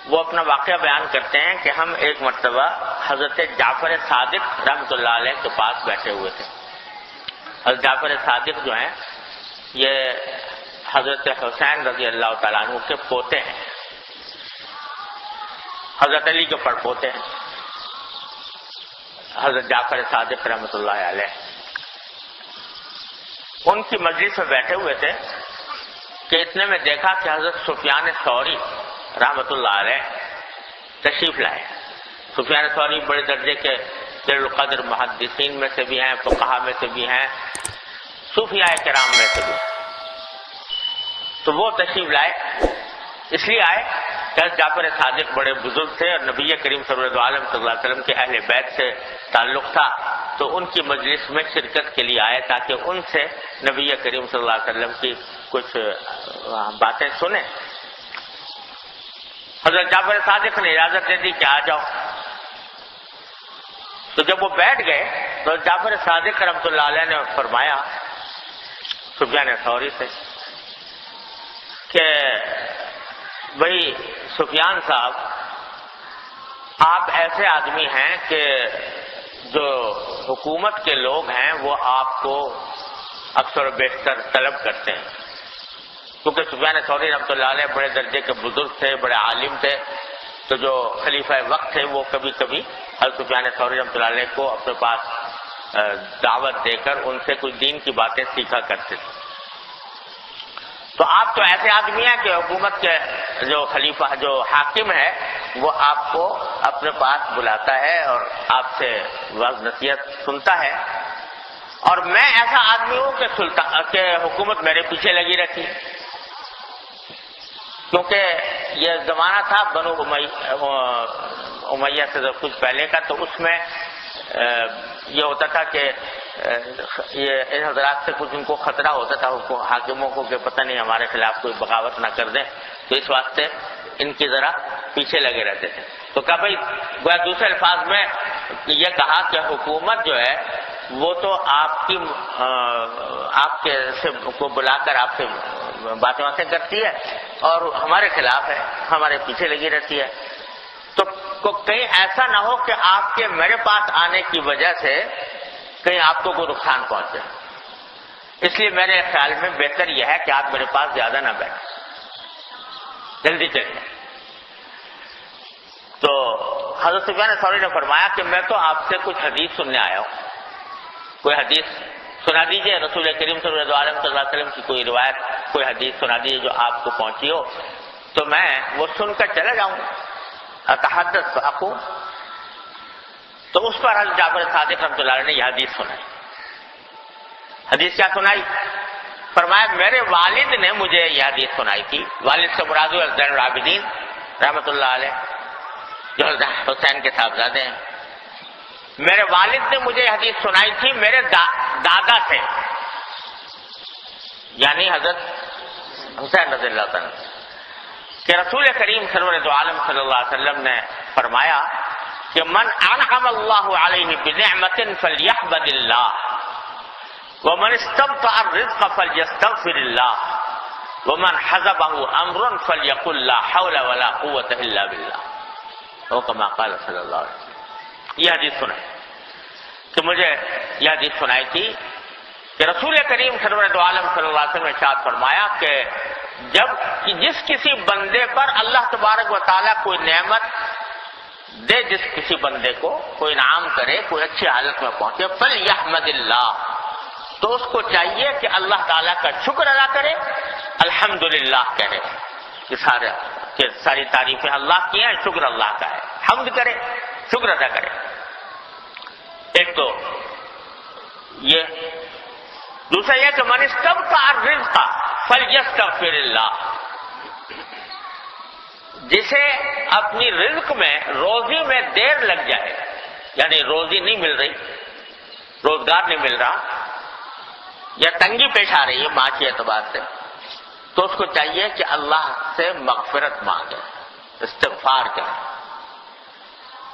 وہ اپنا واقعہ بیان کرتے ہیں کہ ہم ایک مرتبہ حضرت جعفر صادق رحمۃ اللہ علیہ کے پاس بیٹھے ہوئے تھے. حضرت جعفر صادق جو ہیں یہ حضرت حسین رضی اللہ تعالیٰ عنہ کے پوتے ہیں، حضرت علی کے پڑپوتے ہیں حضرت جعفر صادق رحمۃ اللہ علیہ. ان کی مجلس میں بیٹھے ہوئے تھے کہ اتنے میں دیکھا کہ حضرت سفیان ثوری رحمۃ اللہ علیہ تشریف لائے. سفیان ثوری بڑے درجے کے جلیل القدر محدثین میں سے بھی ہیں، فقہا میں سے بھی ہیں، صوفیاء کرام میں سے بھی. تو وہ تشریف لائے، اس لیے آئے کہ حضرت جعفر صادق بڑے بزرگ تھے اور نبی کریم صلی اللہ علیہ وسلم کے اہل بیت سے تعلق تھا، تو ان کی مجلس میں شرکت کے لیے آئے تاکہ ان سے نبی کریم صلی اللہ علیہ وسلم کی کچھ باتیں سنیں. حضرت جعفر صادق نے اجازت دے دی کہ آ جاؤ. تو جب وہ بیٹھ گئے تو حضرت جعفر صادق رحمۃ اللہ علیہ نے فرمایا سفیان ثوری سے کہ بھائی سفیان صاحب، آپ ایسے آدمی ہیں کہ جو حکومت کے لوگ ہیں وہ آپ کو اکثر و بیشتر طلب کرتے ہیں، کیونکہ سفیان ثوری رحمۃ اللہ علیہ بڑے درجے کے بزرگ تھے، بڑے عالم تھے. تو جو خلیفہ وقت تھے وہ کبھی کبھی حضرت سفیان ثوری رحمۃ اللہ علیہ کو اپنے پاس دعوت دے کر ان سے کچھ دین کی باتیں سیکھا کرتے تھے. تو آپ تو ایسے آدمی ہیں کہ حکومت کے جو خلیفہ جو حاکم ہے وہ آپ کو اپنے پاس بلاتا ہے اور آپ سے وعظ نصیحت سنتا ہے، اور میں ایسا آدمی ہوں کہ حکومت میرے پیچھے لگی رہتی، کیونکہ یہ زمانہ تھا بنو امیہ سے کچھ پہلے کا. تو اس میں یہ ہوتا تھا کہ یہ ان حضرات سے کچھ ان کو خطرہ ہوتا تھا حاکموں کو کہ پتہ نہیں ہمارے خلاف کوئی بغاوت نہ کر دیں، تو اس واسطے ان کی ذرا پیچھے لگے رہتے تھے. تو کہا بھائی گویا دوسرے الفاظ میں یہ کہا کہ حکومت جو ہے وہ تو آپ کے سے کو بلا کر آپ سے باتیں کرتی ہے اور ہمارے خلاف ہے، ہمارے پیچھے لگی رہتی ہے. تو کہیں ایسا نہ ہو کہ آپ کے میرے پاس آنے کی وجہ سے کہیں آپ کو کوئی نقصان پہنچے، اس لیے میرے خیال میں بہتر یہ ہے کہ آپ میرے پاس زیادہ نہ بیٹھیں، جلدی چلیں. تو حضرت سفیان ثوری نے فرمایا کہ میں تو آپ سے کچھ حدیث سننے آیا ہوں، کوئی حدیث سنا دیجئے، رسول کریم صلی اللہ علیہ وسلم کی کوئی روایت، کوئی حدیث سنا دیجئے جو آپ کو پہنچی ہو، تو میں وہ سن کر چلا جاؤں. اتحدث فاقوم. تو اس پر حضرت جعفر صادق رحمۃ اللہ علیہ نے یہ حدیث سنائی. حدیث کیا سنائی؟ فرمایا میرے والد نے مجھے یہ حدیث سنائی تھی. والد سے مراد زین العابدین رحمۃ اللہ علیہ جو حضرت حسین کے صاحبزادے ہیں. میرے والد نے مجھے یہ حدیث سنائی تھی میرے دادا سے، یعنی حضرت حسین رضی اللہ تعالیٰ، کہ رسول کریم سرور عالم صلی اللہ علیہ وسلم نے فرمایا کہ من انعم اللہ علیہ بنعمت فلیحمد اللہ ومن استبطأ الرزق فلیستغفر اللہ ومن حزبہ امر فلیقل لا حول ولا قوة الا باللہ، او کما قال صلی اللہ علیہ وسلم. یہ حدیث سنائی کہ مجھے یہ حدیث سنائی تھی کہ رسول کریم سرور عالم صلی اللہ علیہ وسلم نے ارشاد فرمایا کہ جس کسی بندے پر اللہ تبارک و تعالیٰ کوئی نعمت دے، جس کسی بندے کو کوئی انعام کرے، کوئی اچھی حالت میں پہنچے، فلیحمد اللہ، تو اس کو چاہیے کہ اللہ تعالیٰ کا شکر ادا کرے، الحمدللہ کہے کہ ساری تعریفیں اللہ کی ہیں، شکر اللہ کا ہے، حمد کرے، شکر ادا کرے. ایک تو یہ، دوسرا یہ کہ من استبطأ الرزق فلیستغفر اللہ، جسے اپنی رزق میں روزی میں دیر لگ جائے، یعنی روزی نہیں مل رہی، روزگار نہیں مل رہا یا تنگی پیش آ رہی ہے معاشی اعتبار سے، تو اس کو چاہیے کہ اللہ سے مغفرت مانگے، استغفار کرے.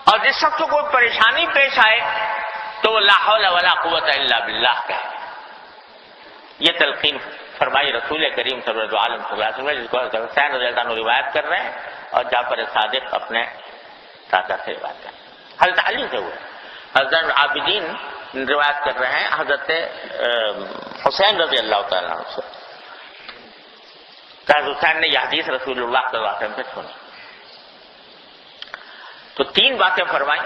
اور جس شخص کو کوئی پریشانی پیش آئے تو وہ لا حول ولا قوت الا باللہ کہے. یہ تلقین فرمائی رسول کریم صلی اللہ علیہ وسلم، جس کو حسین رضی اللہ عنہ روایت کر رہے ہیں اور جعفر صادق اپنے چاچا سے بات کریں. حضرت علی سے ہوئے. حضرت عابدین روایت کر رہے ہیں حضرت حسین رضی اللہ تعالیٰ عنہ سے. حضرت حسین نے یہ حدیث رسول اللہ صلی اللہ علیہ وسلم سے سنی تو 3 باتیں فرمائیں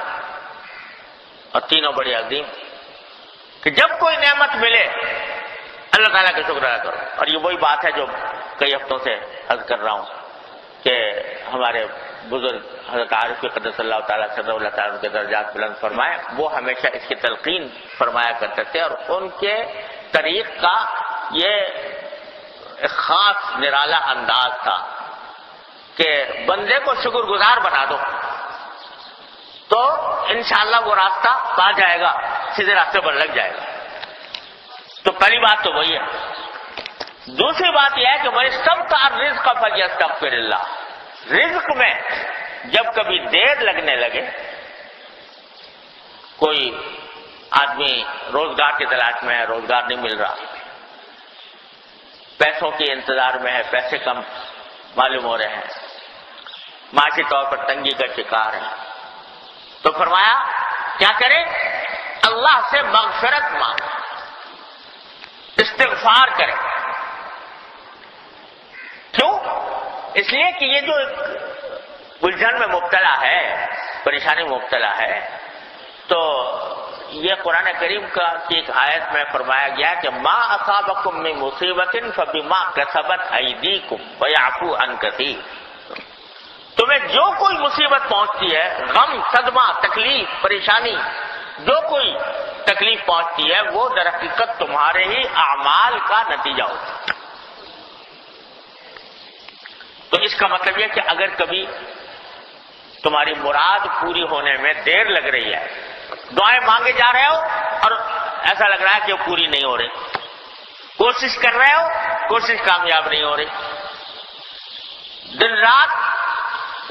اور تینوں بڑی عظیم کہ جب کوئی نعمت ملے اللہ تعالیٰ کا شکر ادا کرو. اور یہ وہی بات ہے جو کئی ہفتوں سے عرض کر رہا ہوں کہ ہمارے بزرگ حضرت عارف قدس اللہ تعالیٰ صدر اللہ تعالیٰ کے درجات بلند فرمائے وہ ہمیشہ اس کی تلقین فرمایا کرتے تھے. اور ان کے طریق کا یہ ایک خاص نرالا انداز تھا کہ بندے کو شکر گزار بنا دو تو انشاءاللہ وہ راستہ پا جائے گا, سیدھے راستے پر لگ جائے گا. تو پہلی بات تو وہی ہے. دوسری بات یہ ہے کہ میں سب کا رزق فلیستغفر اللہ. رزق میں جب کبھی دیر لگنے لگے, کوئی آدمی روزگار کی تلاش میں ہے, روزگار نہیں مل رہا, پیسوں کے انتظار میں ہے, پیسے کم معلوم ہو رہے ہیں, معاشی طور پر تنگی کا شکار ہے, تو فرمایا کیا کرے؟ اللہ سے مغفرت مانگے, استغفار کرے. کیوں؟ اس لیے کہ یہ جو الجھن میں مبتلا ہے, پریشانی میں مبتلا ہے, تو یہ قرآن کریم کی ایک آیت میں فرمایا گیا کہ ما اصابکم من مصیبت فبما کسبت ایدیکم ویعفو عن کثیر. تمہیں جو کوئی مصیبت پہنچتی ہے, غم, صدمہ, تکلیف, پریشانی, جو کوئی تکلیف پہنچتی ہے وہ در حقیقت تمہارے ہی اعمال کا نتیجہ ہوتا ہے. تو اس کا مطلب یہ کہ اگر کبھی تمہاری مراد پوری ہونے میں دیر لگ رہی ہے, دعائیں مانگے جا رہے ہو اور ایسا لگ رہا ہے کہ وہ پوری نہیں ہو رہی, کوشش کر رہے ہو, کوشش کامیاب نہیں ہو رہی, دن رات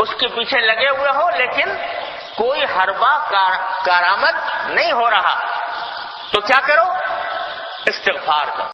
اس کے پیچھے لگے ہوئے ہو لیکن کوئی حربہ کارآمد نہیں ہو رہا, تو کیا کرو؟ استغفار کرو.